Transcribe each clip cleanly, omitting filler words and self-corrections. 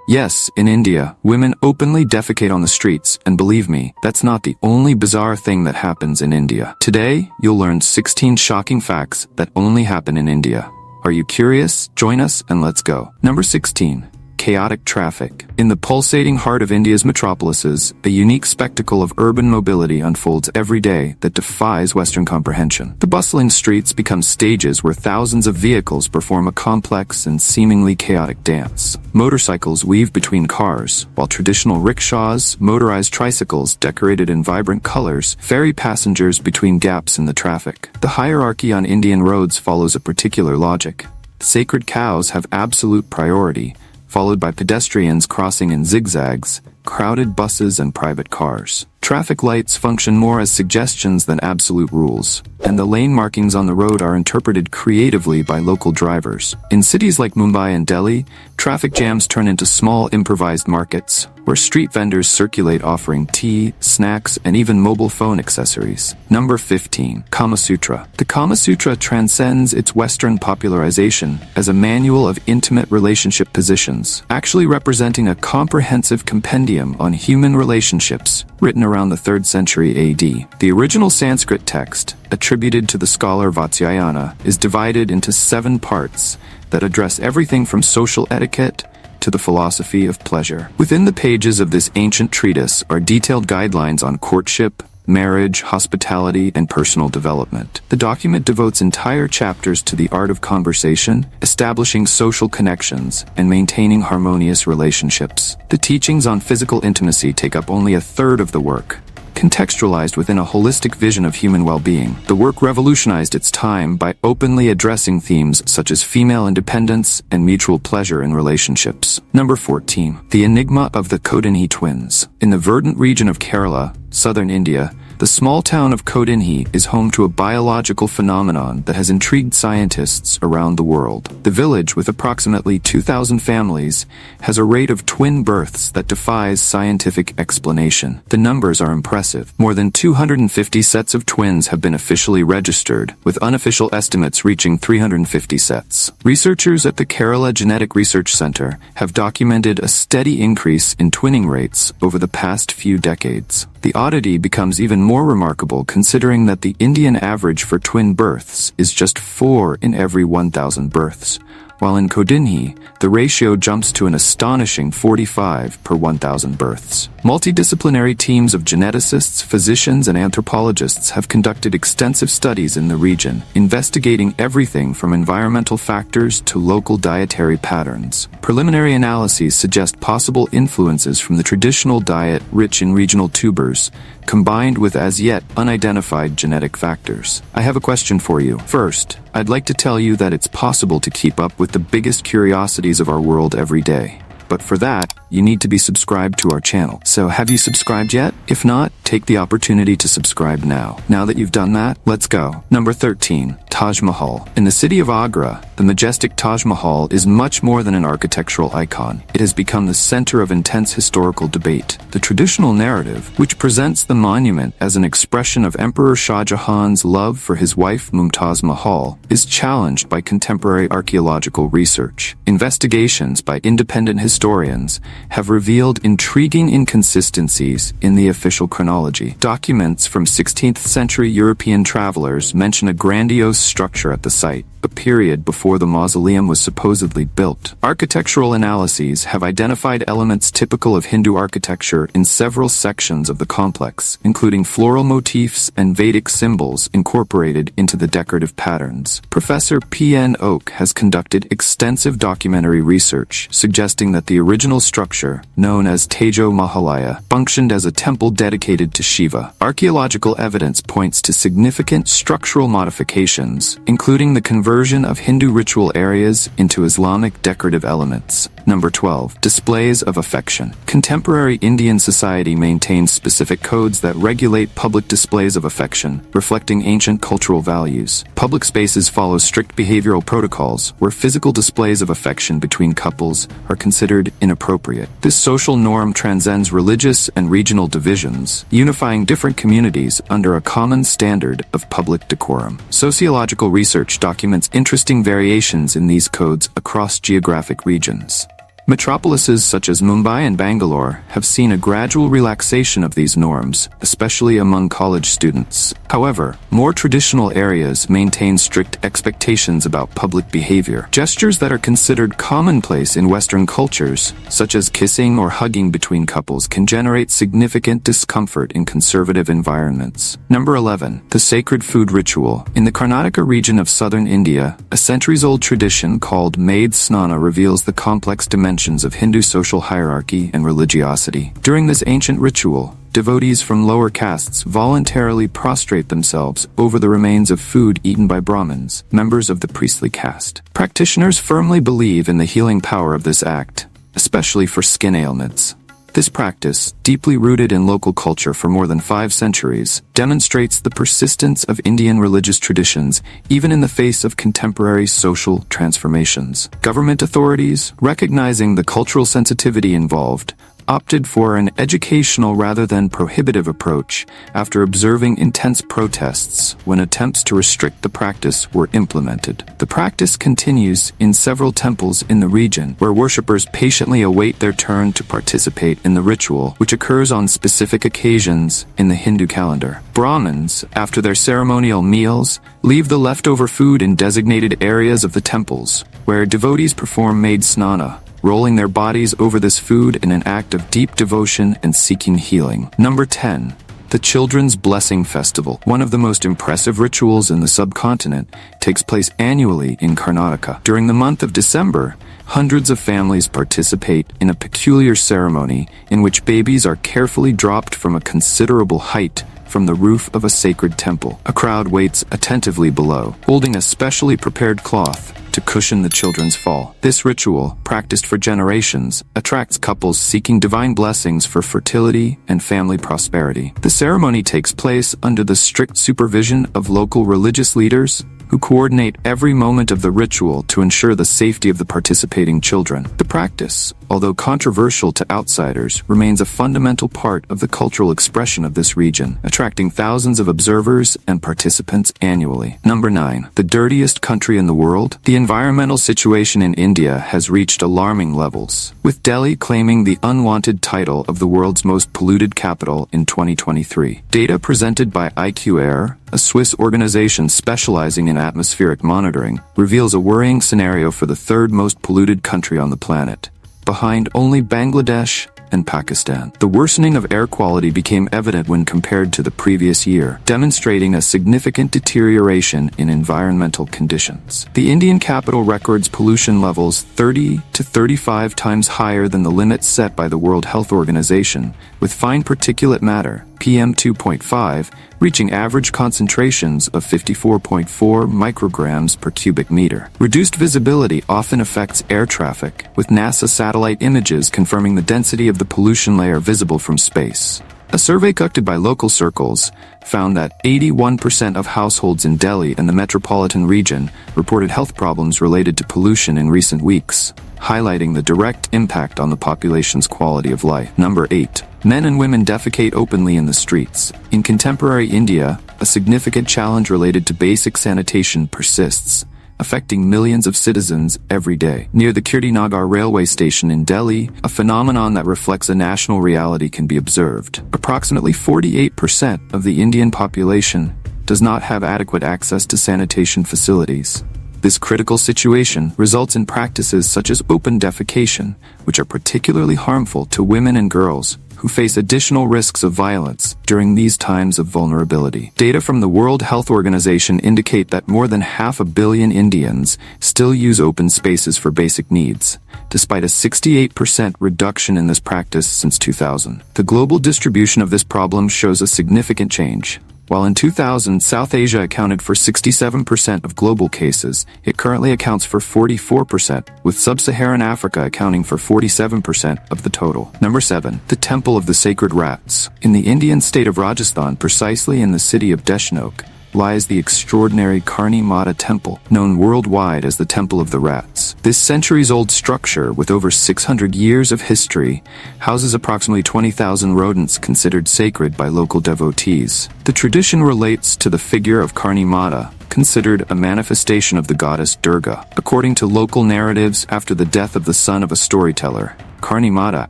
Yes, in India, women openly defecate on the streets, and believe me, that's not the only bizarre thing that happens in India. Today, you'll learn 16 shocking facts that only happen in India. Are you curious? Join us and let's go. Number 16. Chaotic traffic. In the pulsating heart of India's metropolises, a unique spectacle of urban mobility unfolds every day that defies Western comprehension. The bustling streets become stages where thousands of vehicles perform a complex and seemingly chaotic dance. Motorcycles weave between cars, while traditional rickshaws, motorized tricycles decorated in vibrant colors, ferry passengers between gaps in the traffic. The hierarchy on Indian roads follows a particular logic. Sacred cows have absolute priority, followed by pedestrians crossing in zigzags, crowded buses and private cars. Traffic lights function more as suggestions than absolute rules, and the lane markings on the road are interpreted creatively by local drivers. In cities like Mumbai and Delhi, traffic jams turn into small improvised markets, where street vendors circulate offering tea, snacks, and even mobile phone accessories. Number 15. Kama Sutra. The Kama Sutra transcends its Western popularization as a manual of intimate relationship positions, actually representing a comprehensive compendium on human relationships, written around the 3rd century AD. The original Sanskrit text, attributed to the scholar Vatsyayana, is divided into 7 parts that address everything from social etiquette to the philosophy of pleasure. Within the pages of this ancient treatise are detailed guidelines on courtship, marriage, hospitality, and personal development. The document devotes entire chapters to the art of conversation, establishing social connections, and maintaining harmonious relationships. The teachings on physical intimacy take up only a third of the work. Contextualized within a holistic vision of human well-being, the work revolutionized its time by openly addressing themes such as female independence and mutual pleasure in relationships. Number 14. The Enigma of the Kodinhi Twins. In the verdant region of Kerala, southern India, the small town of Kodinhi is home to a biological phenomenon that has intrigued scientists around the world. The village, with approximately 2,000 families, has a rate of twin births that defies scientific explanation. The numbers are impressive. More than 250 sets of twins have been officially registered, with unofficial estimates reaching 350 sets. Researchers at the Kerala Genetic Research Center have documented a steady increase in twinning rates over the past few decades. The oddity becomes even more remarkable considering that the Indian average for twin births is just 4 in every 1,000 births, while in Kodinhi, the ratio jumps to an astonishing 45 per 1,000 births. Multidisciplinary teams of geneticists, physicians, and anthropologists have conducted extensive studies in the region, investigating everything from environmental factors to local dietary patterns. Preliminary analyses suggest possible influences from the traditional diet rich in regional tubers, combined with as yet unidentified genetic factors. I have a question for you. First, I'd like to tell you that it's possible to keep up with the biggest curiosities of our world every day. But for that, you need to be subscribed to our channel. So have you subscribed yet? If not, take the opportunity to subscribe now. Now that you've done that, let's go. Number 13. Taj Mahal. In the city of Agra, the majestic Taj Mahal is much more than an architectural icon. It has become the center of intense historical debate. The traditional narrative, which presents the monument as an expression of Emperor Shah Jahan's love for his wife Mumtaz Mahal, is challenged by contemporary archaeological research. Investigations by independent historians have revealed intriguing inconsistencies in the official chronology. Documents from 16th century European travelers mention a grandiose structure at the site, a period before the mausoleum was supposedly built. Architectural analyses have identified elements typical of Hindu architecture in several sections of the complex, including floral motifs and Vedic symbols incorporated into the decorative patterns. Professor P.N. Oak has conducted extensive documentary research, suggesting that the original structure, known as Tejo Mahalaya, functioned as a temple dedicated to Shiva. Archaeological evidence points to significant structural modifications, including the conversion of Hindu ritual areas into Islamic decorative elements. Number 12. Displays of affection. Contemporary Indian society maintains specific codes that regulate public displays of affection, reflecting ancient cultural values. Public spaces follow strict behavioral protocols, where physical displays of affection between couples are considered inappropriate. This social norm transcends religious and regional divisions, unifying different communities under a common standard of public decorum. Sociological research documents interesting variations in these codes across geographic regions. Metropolises such as Mumbai and Bangalore have seen a gradual relaxation of these norms, especially among college students. However, more traditional areas maintain strict expectations about public behavior. Gestures that are considered commonplace in Western cultures, such as kissing or hugging between couples, can generate significant discomfort in conservative environments. Number 11. The sacred food ritual. In the Karnataka region of southern India, a centuries-old tradition called maid snana reveals the complex dimensions of Hindu social hierarchy and religiosity. During this ancient ritual, devotees from lower castes voluntarily prostrate themselves over the remains of food eaten by Brahmins, members of the priestly caste. Practitioners firmly believe in the healing power of this act, especially for skin ailments. This practice, deeply rooted in local culture for more than 5 centuries, demonstrates the persistence of Indian religious traditions even in the face of contemporary social transformations. Government authorities, recognizing the cultural sensitivity involved, opted for an educational rather than prohibitive approach after observing intense protests when attempts to restrict the practice were implemented. The practice continues in several temples in the region, where worshippers patiently await their turn to participate in the ritual, which occurs on specific occasions in the Hindu calendar. Brahmins, after their ceremonial meals, leave the leftover food in designated areas of the temples, where devotees perform maid snana, rolling their bodies over this food in an act of deep devotion and seeking healing. Number 10. The Children's Blessing Festival. One of the most impressive rituals in the subcontinent takes place annually in Karnataka. During the month of December, hundreds of families participate in a peculiar ceremony in which babies are carefully dropped from a considerable height from the roof of a sacred temple. A crowd waits attentively below, holding a specially prepared cloth to cushion the children's fall. This ritual, practiced for generations, attracts couples seeking divine blessings for fertility and family prosperity. The ceremony takes place under the strict supervision of local religious leaders, who coordinate every moment of the ritual to ensure the safety of the participating children. The practice, although controversial to outsiders, remains a fundamental part of the cultural expression of this region, attracting thousands of observers and participants annually. Number 9. The dirtiest country in the world. The environmental situation in India has reached alarming levels, with Delhi claiming the unwanted title of the world's most polluted capital in 2023. Data presented by IQ Air, a Swiss organization specializing in atmospheric monitoring, reveals a worrying scenario for the 3rd most polluted country on the planet, behind only Bangladesh and Pakistan. The worsening of air quality became evident when compared to the previous year, demonstrating a significant deterioration in environmental conditions. The Indian capital records pollution levels 30 to 35 times higher than the limits set by the World Health Organization, with fine particulate matter, PM2.5, reaching average concentrations of 54.4 micrograms per cubic meter. Reduced visibility often affects air traffic, with NASA satellite images confirming the density of the pollution layer visible from space. A survey conducted by local circles found that 81% of households in Delhi and the metropolitan region reported health problems related to pollution in recent weeks, highlighting the direct impact on the population's quality of life. Number 8. Men and women defecate openly in the streets. In contemporary India, a significant challenge related to basic sanitation persists, affecting millions of citizens every day. Near the Kirtinagar railway station in Delhi, a phenomenon that reflects a national reality can be observed. Approximately 48% of the Indian population does not have adequate access to sanitation facilities. This critical situation results in practices such as open defecation, which are particularly harmful to women and girls, who face additional risks of violence during these times of vulnerability. Data from the World Health Organization indicate that more than 500 million Indians still use open spaces for basic needs, despite a 68% reduction in this practice since 2000. The global distribution of this problem shows a significant change. While in 2000, South Asia accounted for 67% of global cases, it currently accounts for 44%, with Sub-Saharan Africa accounting for 47% of the total. Number 7. The Temple of the Sacred Rats. In the Indian state of Rajasthan, precisely in the city of Deshnok, lies the extraordinary Karni Mata Temple, known worldwide as the Temple of the Rats. This centuries-old structure, with over 600 years of history, houses approximately 20,000 rodents considered sacred by local devotees. The tradition relates to the figure of Karni Mata, considered a manifestation of the goddess Durga. According to local narratives, after the death of the son of a storyteller, Karnimata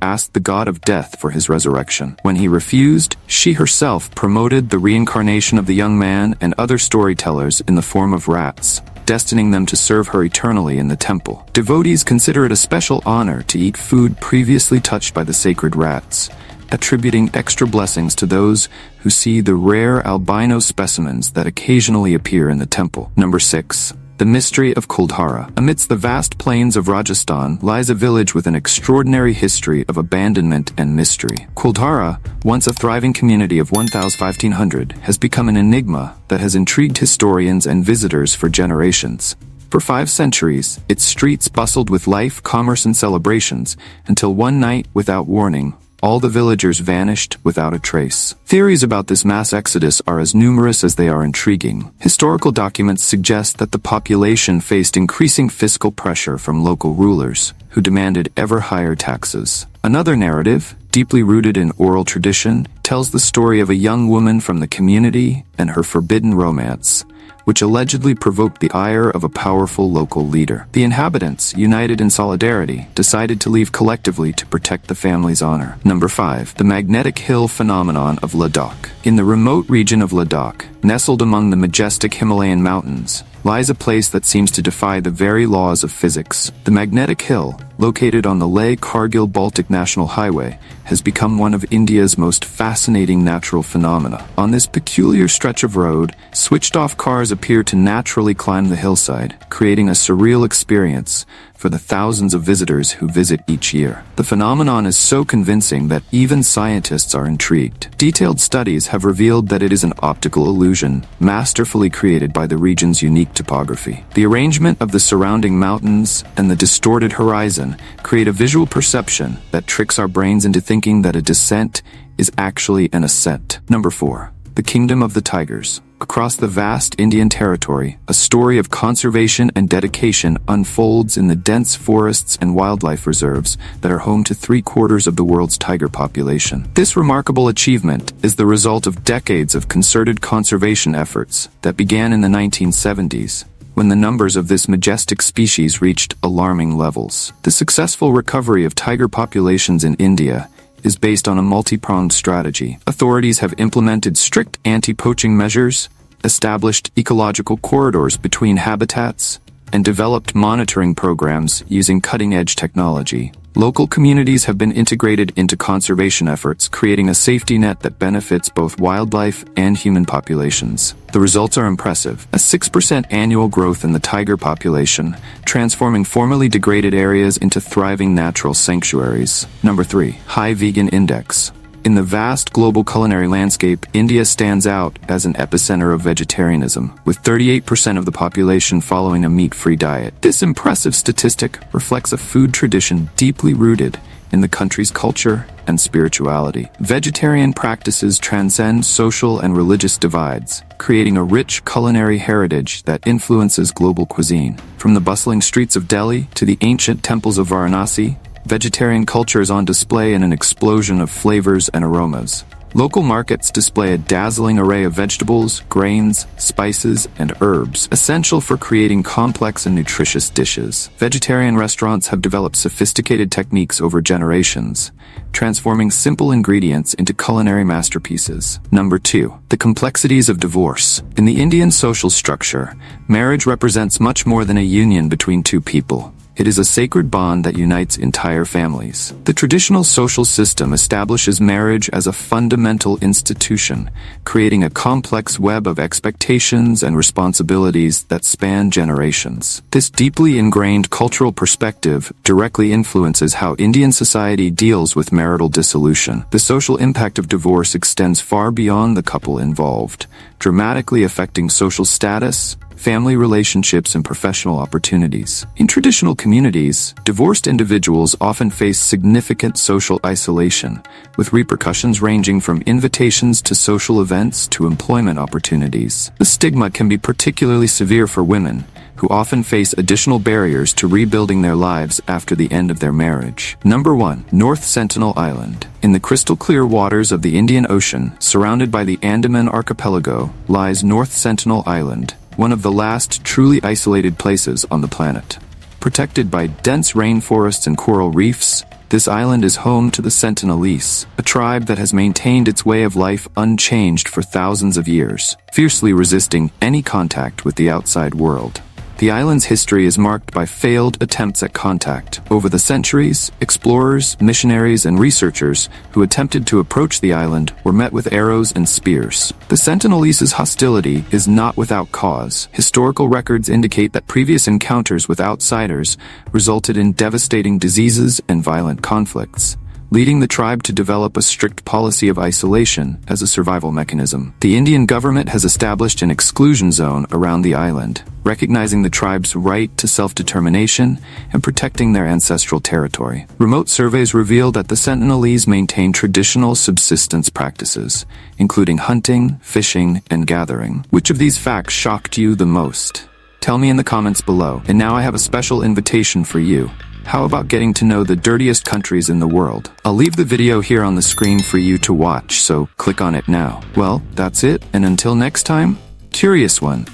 asked the god of death for his resurrection. When he refused, she herself promoted the reincarnation of the young man and other storytellers in the form of rats, destining them to serve her eternally in the temple. Devotees consider it a special honor to eat food previously touched by the sacred rats, attributing extra blessings to those who see the rare albino specimens that occasionally appear in the temple. Number 6. The mystery of Kuldhara. Amidst the vast plains of Rajasthan lies a village with an extraordinary history of abandonment and mystery. Kuldhara, once a thriving community of 1,500, has become an enigma that has intrigued historians and visitors for generations. For 5 centuries, its streets bustled with life, commerce, and celebrations, until one night, without warning, all the villagers vanished without a trace. Theories about this mass exodus are as numerous as they are intriguing. Historical documents suggest that the population faced increasing fiscal pressure from local rulers, who demanded ever higher taxes. Another narrative, deeply rooted in oral tradition, tells the story of a young woman from the community and her forbidden romance, which allegedly provoked the ire of a powerful local leader. The inhabitants, united in solidarity, decided to leave collectively to protect the family's honor. Number 5. The magnetic hill phenomenon of Ladakh. In the remote region of Ladakh, nestled among the majestic Himalayan mountains, lies a place that seems to defy the very laws of physics. The magnetic hill, located on the Leh-Kargil-Baltic National Highway, has become one of India's most fascinating natural phenomena. On this peculiar stretch of road, switched-off cars appear to naturally climb the hillside, creating a surreal experience for the thousands of visitors who visit each year. The phenomenon is so convincing that even scientists are intrigued. Detailed studies have revealed that it is an optical illusion, masterfully created by the region's unique topography. The arrangement of the surrounding mountains and the distorted horizon create a visual perception that tricks our brains into thinking that a descent is actually an ascent. Number 4. The Kingdom of the Tigers. Across the vast Indian territory, a story of conservation and dedication unfolds in the dense forests and wildlife reserves that are home to 3/4 of the world's tiger population. This remarkable achievement is the result of decades of concerted conservation efforts that began in the 1970s, when the numbers of this majestic species reached alarming levels. The successful recovery of tiger populations in India is based on a multi-pronged strategy. Authorities have implemented strict anti-poaching measures, established ecological corridors between habitats, and developed monitoring programs using cutting-edge technology. Local communities have been integrated into conservation efforts, creating a safety net that benefits both wildlife and human populations. The results are impressive. A 6% annual growth in the tiger population, transforming formerly degraded areas into thriving natural sanctuaries. Number 3. High Vegan Index. In the vast global culinary landscape, India stands out as an epicenter of vegetarianism, with 38% of the population following a meat-free diet. This impressive statistic reflects a food tradition deeply rooted in the country's culture and spirituality. Vegetarian practices transcend social and religious divides, creating a rich culinary heritage that influences global cuisine. From the bustling streets of Delhi to the ancient temples of Varanasi, vegetarian culture is on display in an explosion of flavors and aromas. Local markets display a dazzling array of vegetables, grains, spices, and herbs, essential for creating complex and nutritious dishes. Vegetarian restaurants have developed sophisticated techniques over generations, transforming simple ingredients into culinary masterpieces. Number 2. The complexities of divorce. In the Indian social structure, marriage represents much more than a union between two people. It is a sacred bond that unites entire families. The traditional social system establishes marriage as a fundamental institution, creating a complex web of expectations and responsibilities that span generations. This deeply ingrained cultural perspective directly influences how Indian society deals with marital dissolution. The social impact of divorce extends far beyond the couple involved, dramatically affecting social status, family relationships, and professional opportunities. In traditional communities, divorced individuals often face significant social isolation, with repercussions ranging from invitations to social events to employment opportunities. The stigma can be particularly severe for women, who often face additional barriers to rebuilding their lives after the end of their marriage. Number 1. North Sentinel Island. In the crystal-clear waters of the Indian Ocean, surrounded by the Andaman Archipelago, lies North Sentinel Island, one of the last truly isolated places on the planet. Protected by dense rainforests and coral reefs, this island is home to the Sentinelese, a tribe that has maintained its way of life unchanged for thousands of years, fiercely resisting any contact with the outside world. The island's history is marked by failed attempts at contact. Over the centuries, explorers, missionaries, and researchers who attempted to approach the island were met with arrows and spears. The Sentinelese's hostility is not without cause. Historical records indicate that previous encounters with outsiders resulted in devastating diseases and violent conflicts, leading the tribe to develop a strict policy of isolation as a survival mechanism. The Indian government has established an exclusion zone around the island, recognizing the tribe's right to self-determination and protecting their ancestral territory. Remote surveys reveal that the Sentinelese maintain traditional subsistence practices, including hunting, fishing, and gathering. Which of these facts shocked you the most? Tell me in the comments below. And now I have a special invitation for you. How about getting to know the dirtiest countries in the world? I'll leave the video here on the screen for you to watch, so click on it now. Well, that's it, and until next time, Curious One.